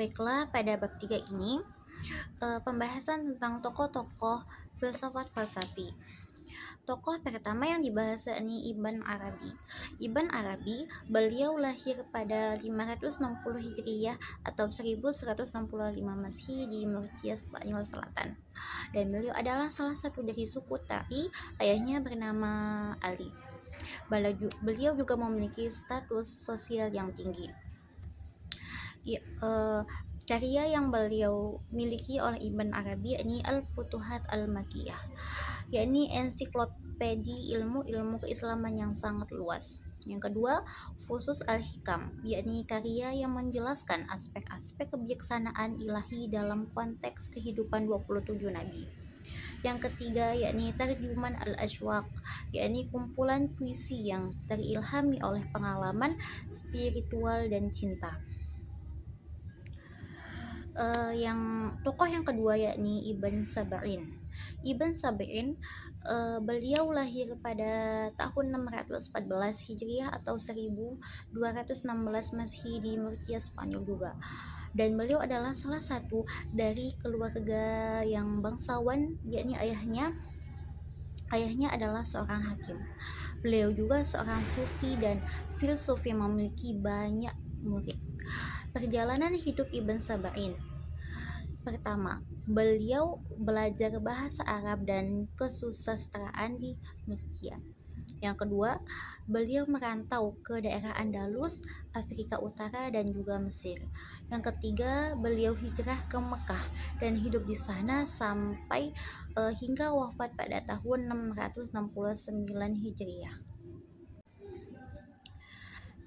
Baiklah, pada bab 3 ini pembahasan tentang tokoh-tokoh filsafat falsafi. Tokoh pertama yang dibahas ini Ibn Arabi. Ibn Arabi, beliau lahir pada 560 Hijriyah atau 1165 Masehi di Murcia, Spanyol Selatan. Dan beliau adalah salah satu dari suku Ta'i, ayahnya bernama Ali. Beliau juga memiliki status sosial yang tinggi. Karya yang beliau miliki oleh Ibn Arabi ini Al-Futuhat Al-Makkiyah, yakni ensiklopedi ilmu keislaman yang sangat luas. Yang kedua, Fusus Al-Hikam, yakni karya yang menjelaskan aspek-aspek kebijaksanaan ilahi dalam konteks kehidupan 27 nabi. Yang ketiga, yakni Tarjuman Al-Ashwaq, yakni kumpulan puisi yang terilhami oleh pengalaman spiritual dan cinta. Yang tokoh yang kedua yakni Ibn Sab'in. Ibn Sab'in beliau lahir pada tahun 614 Hijriah atau 1216 Masehi di Murcia, Spanyol juga. Dan beliau adalah salah satu dari keluarga yang bangsawan, yakni ayahnya adalah seorang hakim. Beliau juga seorang sufi dan filsuf yang memiliki banyak murid. Perjalanan hidup Ibn Sab'in. Pertama, beliau belajar bahasa Arab dan kesusastraan di Murcia. Yang kedua, beliau merantau ke daerah Andalus, Afrika Utara dan juga Mesir. Yang ketiga, beliau hijrah ke Mekah dan hidup di sana sampai hingga wafat pada tahun 669 Hijriah.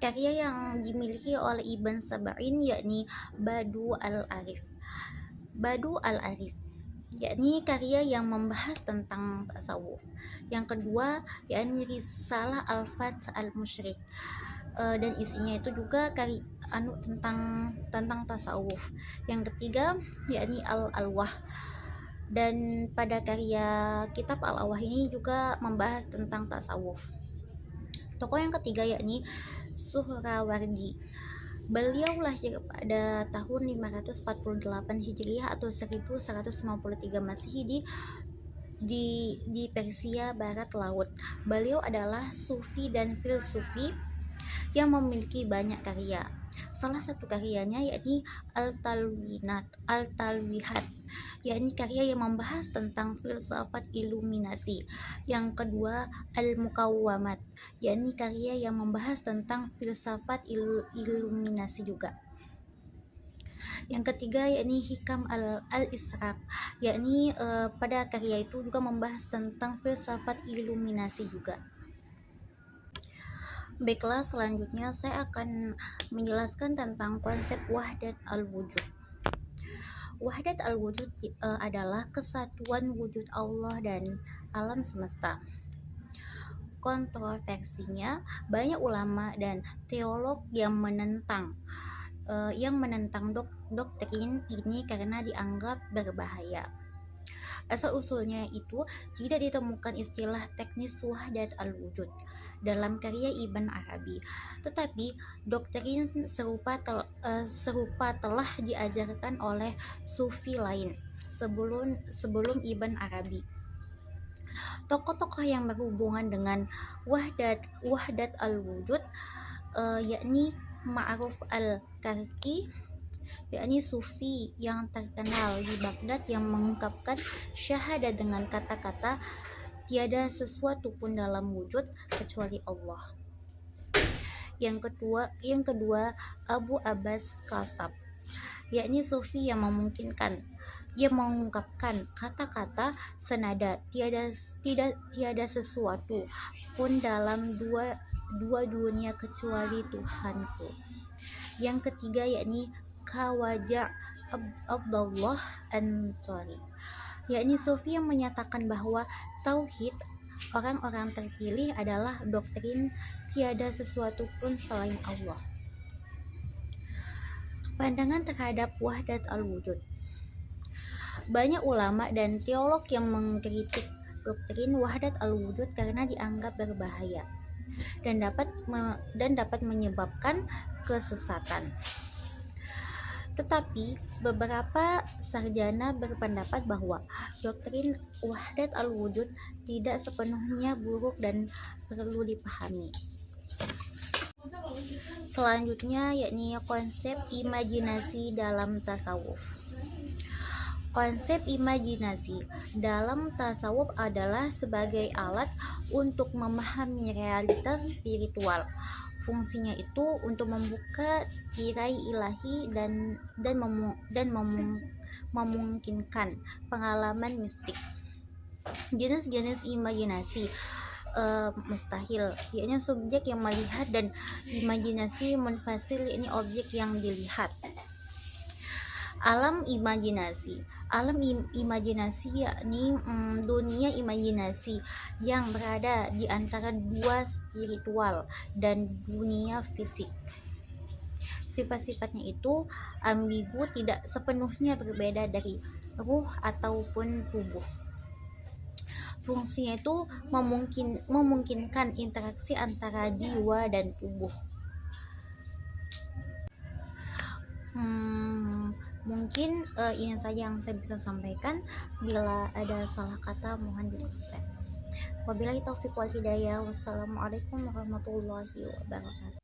Karya yang dimiliki oleh Ibn Sab'in yakni Badu al-Arif. Badu al-Arif, yakni karya yang membahas tentang tasawuf. Yang kedua, yakni Risalah Al-Fath Al-Musyrik, dan isinya itu juga tentang tasawuf. Yang ketiga, yakni Al-Alwah, dan pada karya kitab Al-Alwah ini juga membahas tentang tasawuf. Tokoh yang ketiga yakni Suhrawardi. Beliau lahir pada tahun 548 Hijriah atau 1153 Masehi di Persia Barat Laut. Beliau adalah sufi dan filsufi yang memiliki banyak karya. Salah satu karyanya yakni Al-Talwihat, yakni karya yang membahas tentang filsafat iluminasi. Yang kedua, Al-Mukawwamat, yakni karya yang membahas tentang filsafat iluminasi juga. Yang ketiga yakni Hikam al-Ishraq, yakni pada karya itu juga membahas tentang filsafat iluminasi juga. Baiklah, selanjutnya saya akan menjelaskan tentang konsep wahdat al-wujud. Wahdat al-wujud adalah kesatuan wujud Allah dan alam semesta. Kontroversinya, banyak ulama dan teolog yang menentang doktrin ini karena dianggap berbahaya. Asal-usulnya itu tidak ditemukan istilah teknis wahdat al-wujud dalam karya Ibn Arabi, tetapi doktrin serupa telah diajarkan oleh sufi lain sebelum Ibn Arabi. Tokoh-tokoh yang berhubungan dengan wahdat al-wujud yakni Ma'ruf al-Karki, yakni sufi yang terkenal di Baghdad yang mengungkapkan syahadat dengan kata-kata tiada sesuatu pun dalam wujud kecuali Allah. Yang kedua Abu Abbas Kasab, yakni sufi yang mengungkapkan kata-kata senada tiada sesuatu pun dalam dua dunia kecuali Tuhanku. Yang ketiga yakni Khawaja Abdullah Ansari, yakni sufi yang menyatakan bahwa tauhid orang-orang terpilih adalah doktrin tiada sesuatu pun selain Allah. Pandangan terhadap wahdat al-wujud. Banyak ulama dan teolog yang mengkritik doktrin wahdat al-wujud karena dianggap berbahaya dan dapat menyebabkan kesesatan. Tetapi beberapa sarjana berpendapat bahwa doktrin wahdat al-wujud tidak sepenuhnya buruk dan perlu dipahami. Selanjutnya yakni konsep imajinasi dalam tasawuf. Konsep imajinasi dalam tasawuf adalah sebagai alat untuk memahami realitas spiritual. Fungsinya itu untuk membuka tirai ilahi dan memungkinkan pengalaman mistik. Jenis-jenis imajinasi mustahil, yakni subjek yang melihat, dan imajinasi munfasil, yakni objek yang dilihat. Alam imajinasi yakni dunia imajinasi yang berada di antara dua spiritual dan dunia fisik. Sifat-sifatnya itu ambigu, tidak sepenuhnya berbeda dari ruh ataupun tubuh. Fungsinya itu memungkinkan interaksi antara jiwa dan tubuh. Mungkin ini saja yang saya bisa sampaikan. Bila ada salah kata mohon dimaafkan. Wabillahi taufiq wal hidayah. Wassalamualaikum warahmatullahi wabarakatuh.